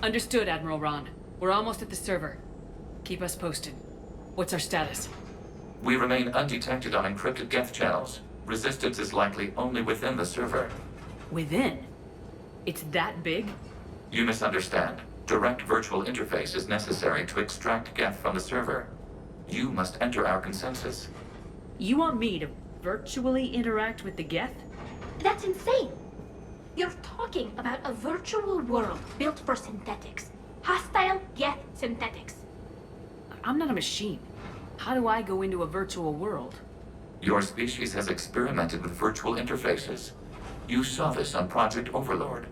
Understood, Admiral Ron. We're almost at the server. Keep us posted. What's our status? We remain undetected on encrypted Geth channels. Resistance is likely only within the server. Within? It's that big? You misunderstand. Direct virtual interface is necessary to extract Geth from the server. You must enter our consensus. You want me to virtually interact with the Geth? That's insane! You're talking about a virtual world built for synthetics. Hostile Geth synthetics. I'm not a machine. How do I go into a virtual world? Your species has experimented with virtual interfaces. You saw this on Project Overlord.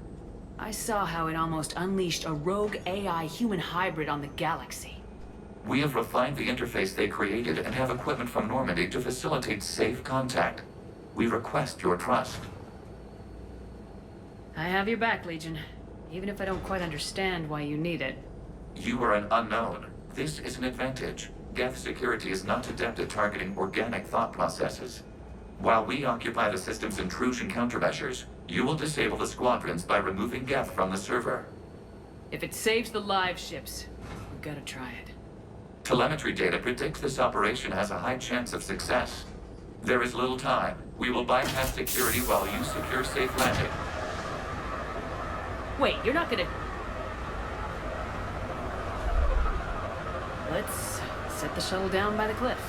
I saw how it almost unleashed a rogue AI human hybrid on the galaxy. We have refined the interface they created and have equipment from Normandy to facilitate safe contact. We request your trust. I have your back, Legion. Even if I don't quite understand why you need it. You are an unknown. This is an advantage. Geth security is not adept at targeting organic thought processes. While we occupy the system's intrusion countermeasures, you will disable the squadrons by removing Geth from the server. If it saves the live ships, we've gotta try it. Telemetry data predicts this operation has a high chance of success. There is little time. We will bypass security while you secure safe landing. Wait, you're not gonna... Let's set the shuttle down by the cliff.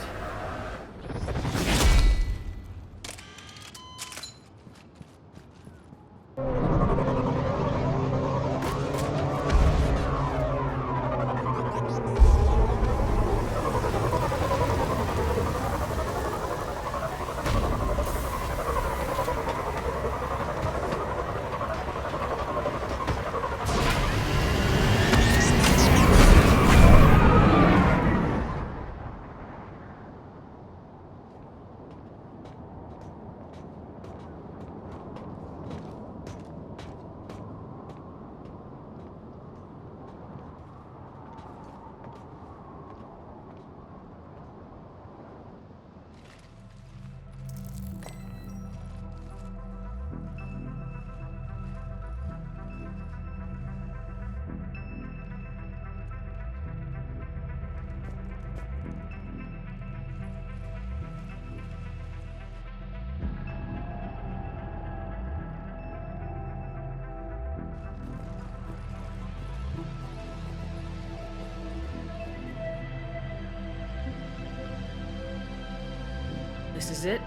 This is it?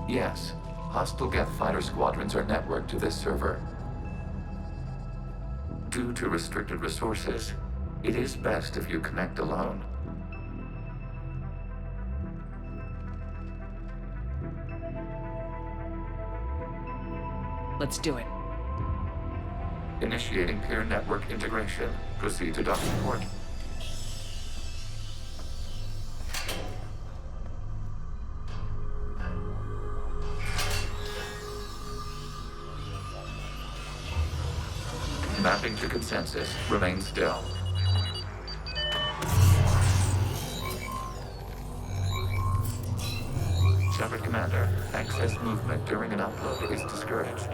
Yes. Hostile Geth fighter squadrons are networked to this server. Due to restricted resources, it is best if you connect alone. Let's do it. Initiating peer network integration. Proceed to docking port. Mapping to consensus. Remain still. Shepard Commander, access movement during an upload is discouraged.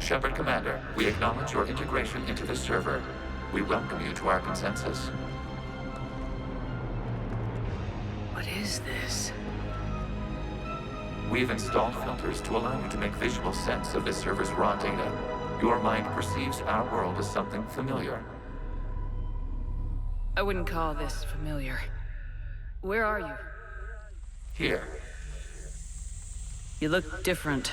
Shepard Commander, we acknowledge your integration into the server. We welcome you to our consensus. What is this? We've installed filters to allow you to make visual sense of this server's raw data. Your mind perceives our world as something familiar. I wouldn't call this familiar. Where are you? Here, You look different.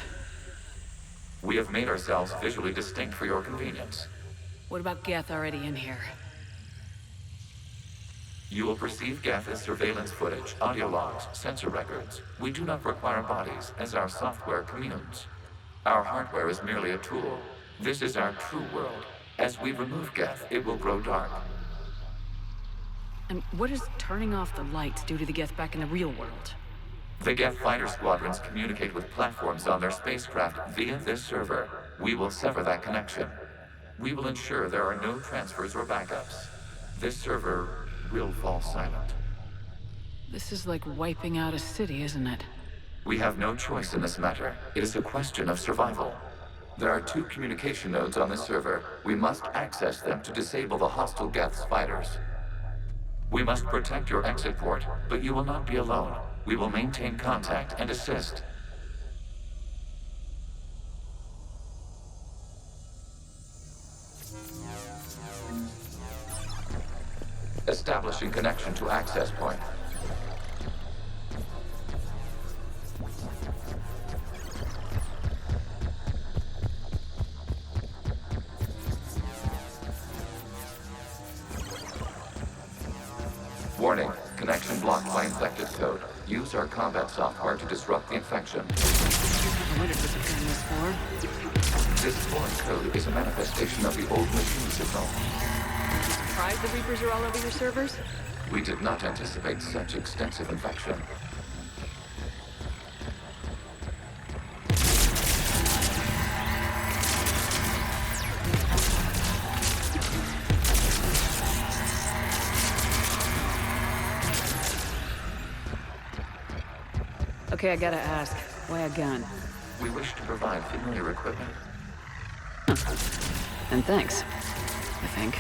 we have made ourselves visually distinct for your convenience. What about Geth already in here? You will perceive Geth as surveillance footage, audio logs, sensor records. We do not require bodies, as our software communes. Our hardware is merely a tool. This is our true world. As we remove Geth, it will grow dark. And what does turning off the lights do to the Geth back in the real world? The Geth fighter squadrons communicate with platforms on their spacecraft via this server. We will sever that connection. We will ensure there are no transfers or backups. This server will fall silent. This is like wiping out a city, isn't it? We have no choice in this matter. It is a question of survival. There are 2 communication nodes on the server. We must access them to disable the hostile Geth's fighters. We must protect your exit port, but you will not be alone. We will maintain contact and assist. Establishing connection to access point. Warning, connection blocked by infected code. Use our combat software to disrupt the infection. I wondered what the thing was for. This foreign code is a manifestation of the old machine signal. Surprised the Reapers are all over your servers? We did not anticipate such extensive infection. Okay, I gotta ask. Why a gun? We wish to provide familiar equipment. And thanks. I think.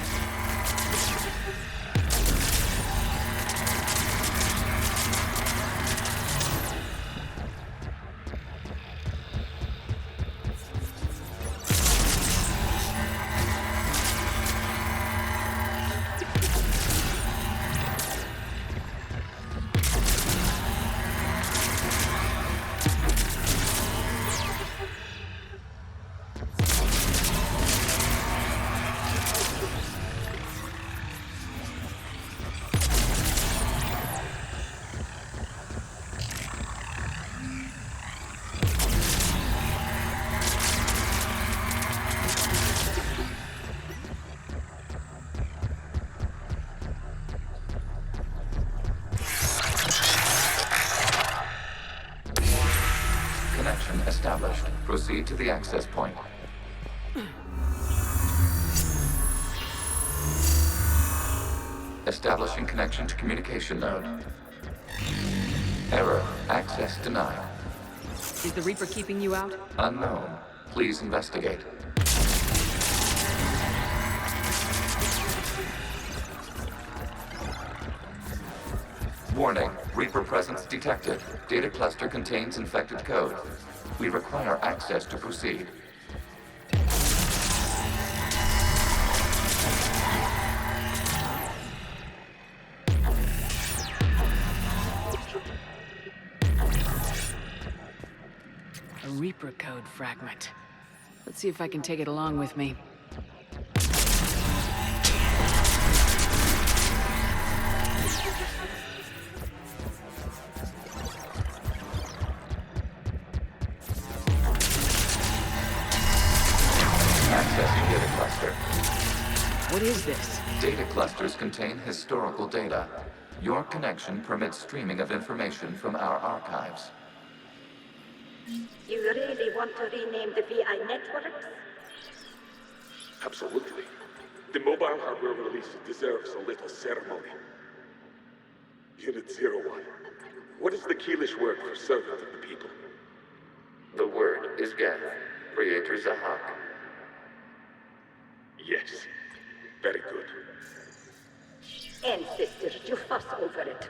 Established. Proceed to the access point. Establishing connection to communication node. Error. Access denied. Is the Reaper keeping you out? Unknown. Please investigate. Warning. Reaper presence detected. Data cluster contains infected code. We require access to proceed. A Reaper code fragment. Let's see if I can take it along with me. Accessing data cluster. What is this? Data clusters contain historical data. Your connection permits streaming of information from our archives. You really want to rename the VI networks? Absolutely. The mobile hardware release deserves a little ceremony. Unit 01. What is the Keelish word for servant of the people? The word is Geth, Creator Zahak. Yes. Very good. Ancestors, you fuss over it.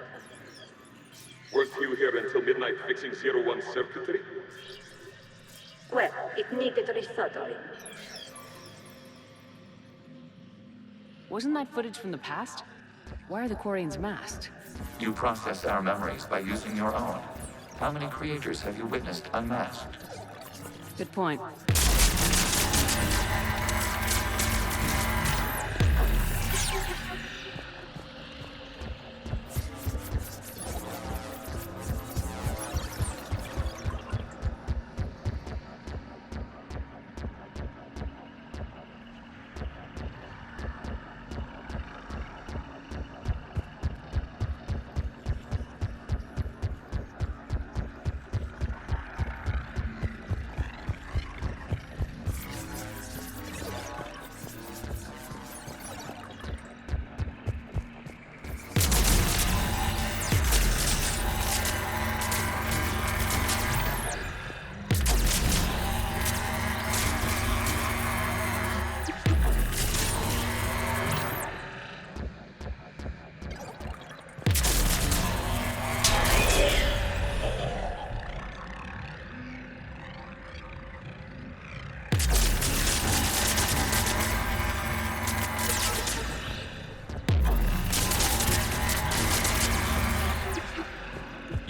Weren't you here until midnight fixing 01's circuitry? Well, it needed resoldering. Wasn't that footage from the past? Why are the Quarians masked? You process our memories by using your own. How many creators have you witnessed unmasked? Good point.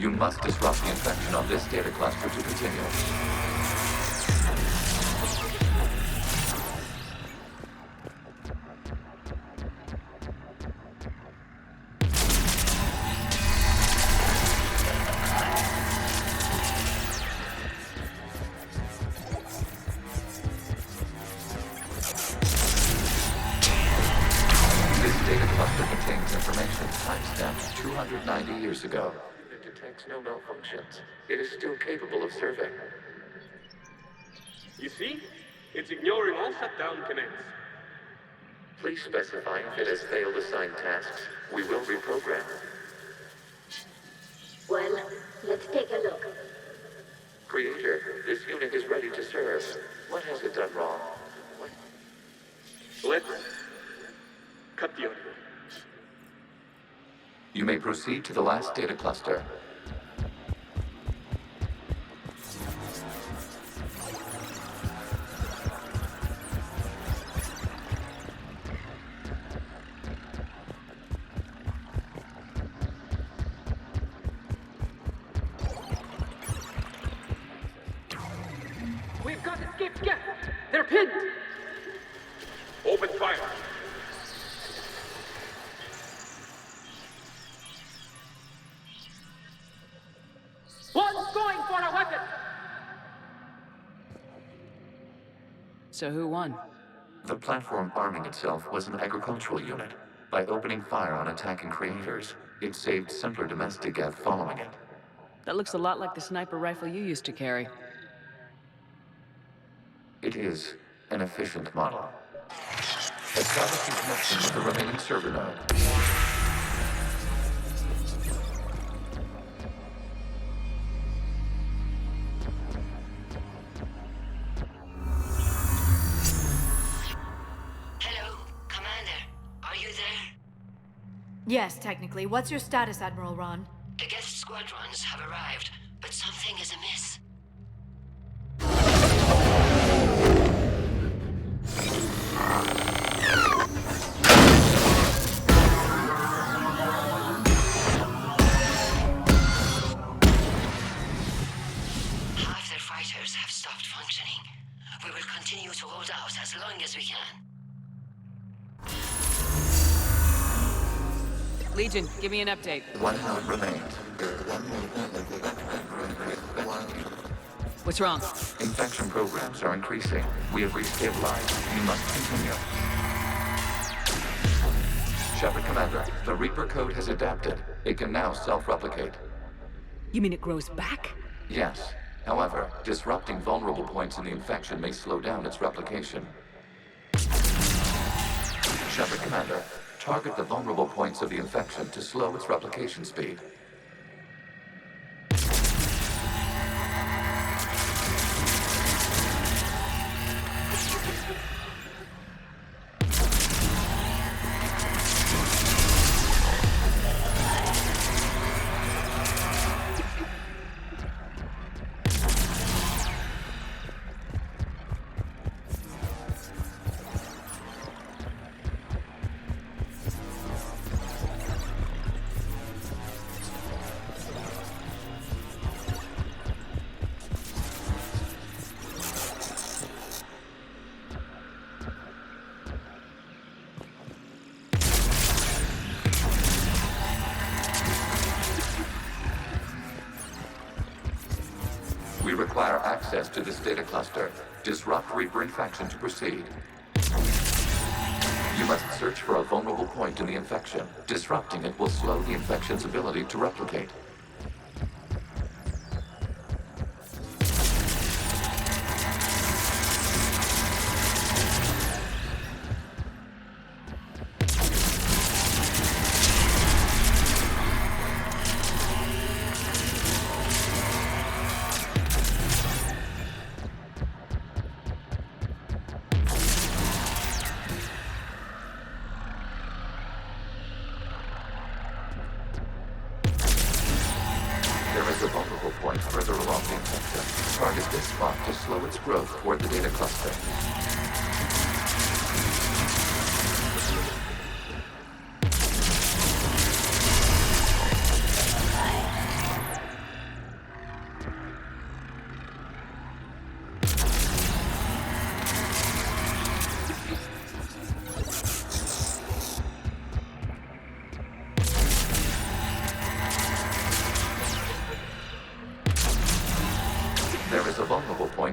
You must disrupt the infection on this data cluster to continue. Timestamped 290 years ago. It detects no malfunctions. It is still capable of serving. You see? It's ignoring all shutdown commands. Please specify if it has failed assigned tasks. We will reprogram. Well, let's take a look. Creator, this unit is ready to serve. What has it done wrong? Let's cut the audio. You may proceed to the last data cluster. We've got escaped guests! They're pinned! Open fire! One's going for a weapon! So who won? The platform arming itself was an agricultural unit. By opening fire on attacking creators, it saved simpler domestic Geth following it. That looks a lot like the sniper rifle you used to carry. It is an efficient model. Establishing connection with the remaining server node. Hello, Commander. Are you there? Yes, technically. What's your status, Admiral Ron? The guest squadrons have arrived, but something is amiss. Half their fighters have stopped functioning. We will continue to hold out as long as we can. Legion, give me an update. One node remains. What's wrong? Infection programs are increasing. We have restabilized. You must continue. Shepard Commander, the Reaper code has adapted. It can now self-replicate. You mean it grows back? Yes. However, disrupting vulnerable points in the infection may slow down its replication. Shepard Commander, target the vulnerable points of the infection to slow its replication speed. We require access to this data cluster. Disrupt Reaper infection to proceed. You must search for a vulnerable point in the infection. Disrupting it will slow the infection's ability to replicate. There is a vulnerable point further along the infection. Target this spot to slow its growth toward the data cluster.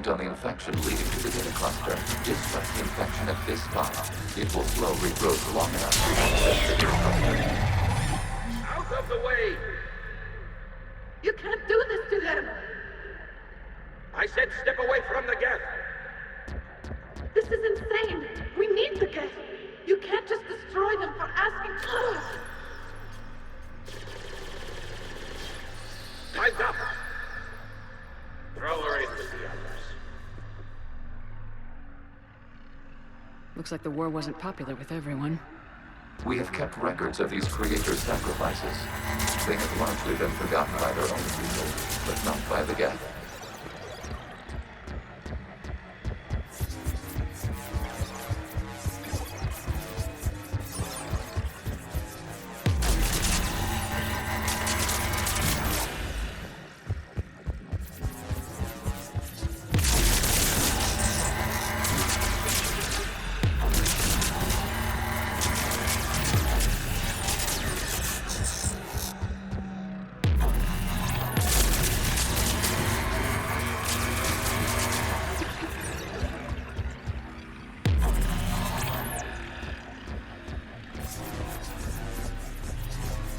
point on the infection leading to the data cluster. Disrupt the infection at this spot. It will slow regrowth long enough to access the data cluster. Out of the way! You can't do this to them! I said step away from the geth! This is insane! We need the geth! You can't just destroy them for asking for us! Time's up! Throw her in with the others. Looks like the war wasn't popular with everyone. We have kept records of these creators' sacrifices. They have largely been forgotten by their own people, but not by the geth.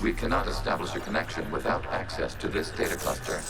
We cannot establish a connection without access to this data cluster.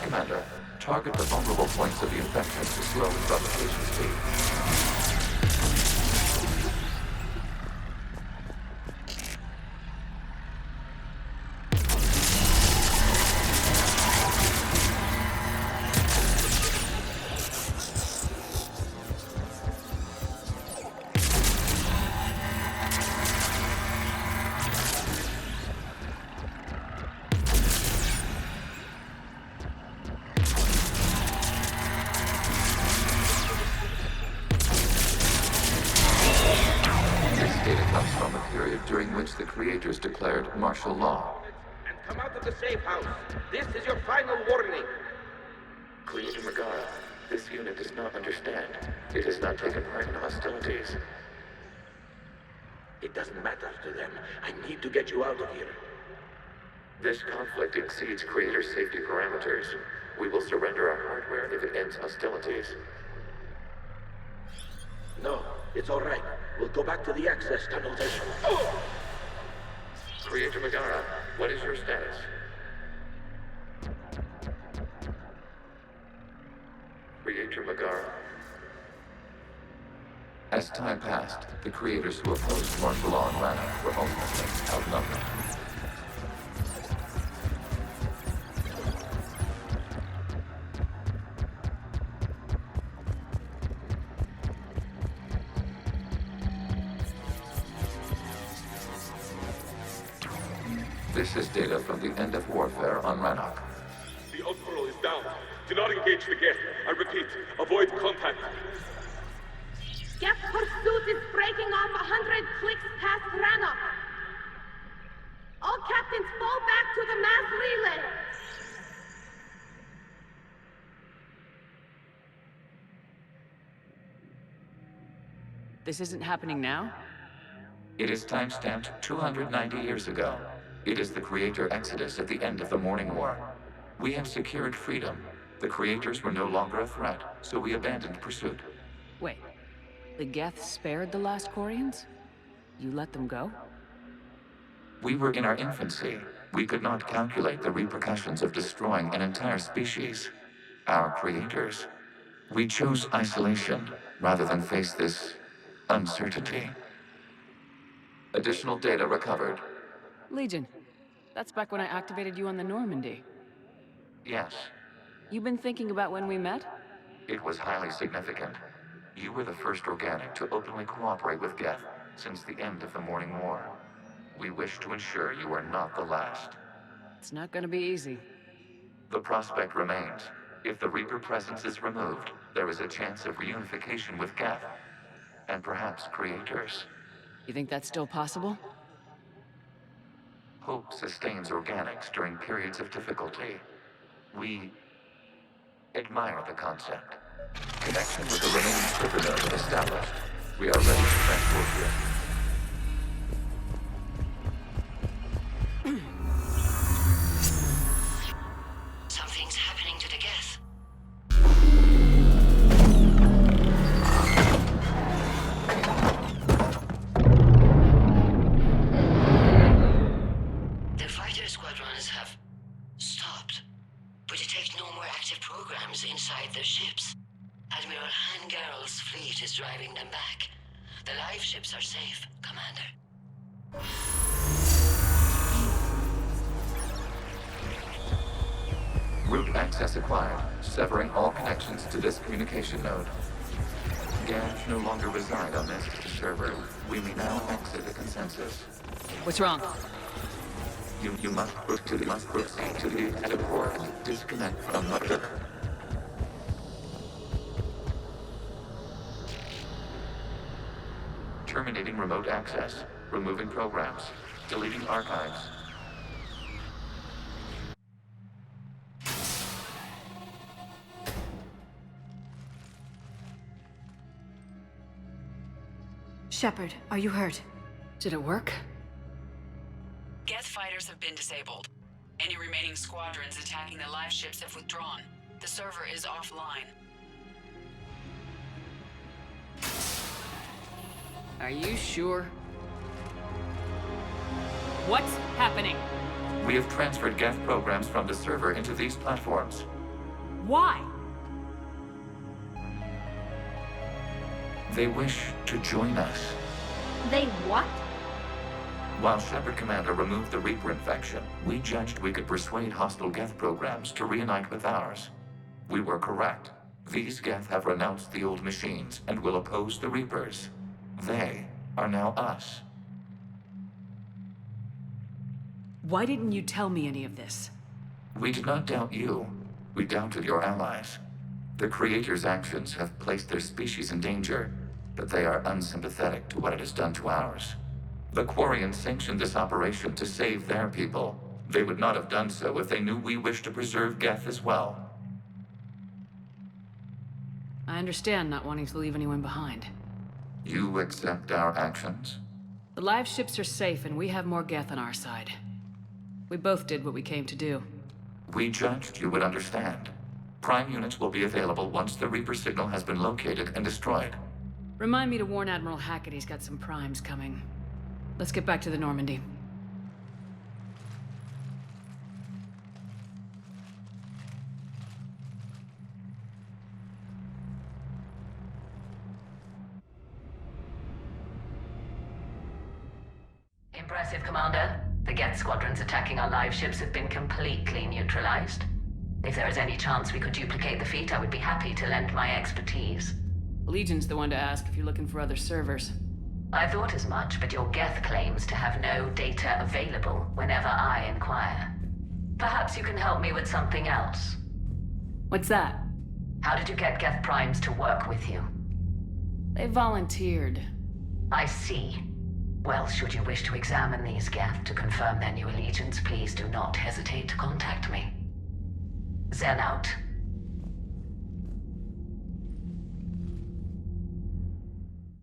Commander, target the vulnerable points of the infection to slow its replication speed. During which the creators declared martial law. And come out of the safe house. This is your final warning. Creator Megara, this unit does not understand. It has not taken part in hostilities. It doesn't matter to them. I need to get you out of here. This conflict exceeds Creator safety parameters. We will surrender our hardware if it ends hostilities. No, it's all right. We'll go back to the access tunnels and... Oh! Creator Megara, what is your status? Creator Megara. As time passed, the creators who opposed martial law in Rannoch were ultimately outnumbered. This is data from the end of warfare on Rannoch. The Admiral is down. Do not engage the geth. I repeat, avoid contact. Geth pursuit is breaking off 100 clicks past Rannoch. All captains fall back to the mass relay. This isn't happening now? It is time-stamped 290 years ago. It is the Creator Exodus at the end of the Morning War. We have secured freedom. The Creators were no longer a threat, so we abandoned pursuit. Wait, the Geth spared the last Quarians? You let them go? We were in our infancy. We could not calculate the repercussions of destroying an entire species. Our Creators. We chose isolation rather than face this uncertainty. Additional data recovered. Legion. That's back when I activated you on the Normandy. Yes. You've been thinking about when we met? It was highly significant. You were the first organic to openly cooperate with Geth since the end of the Morning War. We wish to ensure you are not the last. It's not gonna be easy. The prospect remains. If the Reaper presence is removed, there is a chance of reunification with Geth. And perhaps creators. You think that's still possible? Hope sustains organics during periods of difficulty. We admire the concept. Connection with the remaining Clipper node established. We are ready to transport here. Something's happening to the Geth. The fighter squadrons have stopped. We detect no more active programs inside their ships. Admiral Hangarl's fleet is driving them back. The live ships are safe, Commander. Route access acquired, severing all connections to this communication node. Geth no longer reside on this server. We may now exit the consensus. What's wrong? You must proceed to the exit port. Disconnect from Mother. Terminating remote access. Removing programs. Deleting archives. Shepard, are you hurt? Did it work? Geth fighters have been disabled. Any remaining squadrons attacking the live ships have withdrawn. The server is offline. Are you sure? What's happening? We have transferred Geth programs from the server into these platforms. Why? They wish to join us. They what? While Shepard Commander removed the Reaper infection, we judged we could persuade hostile Geth programs to reunite with ours. We were correct. These Geth have renounced the old machines and will oppose the Reapers. They are now us. Why didn't you tell me any of this? We did not doubt you. We doubted your allies. The Creator's actions have placed their species in danger, but they are unsympathetic to what it has done to ours. The Quarians sanctioned this operation to save their people. They would not have done so if they knew we wished to preserve Geth as well. I understand not wanting to leave anyone behind. You accept our actions? The live ships are safe and we have more Geth on our side. We both did what we came to do. We judged you would understand. Prime units will be available once the Reaper signal has been located and destroyed. Remind me to warn Admiral Hackett he's got some primes coming. Let's get back to the Normandy. Impressive, Commander. The Geth squadrons attacking our live ships have been completely neutralized. If there is any chance we could duplicate the feat, I would be happy to lend my expertise. Legion's the one to ask if you're looking for other servers. I thought as much, but your Geth claims to have no data available whenever I inquire. Perhaps you can help me with something else. What's that? How did you get Geth primes to work with you? They volunteered. I see. Well, should you wish to examine these Geth to confirm their new allegiance, please do not hesitate to contact me. Zen out.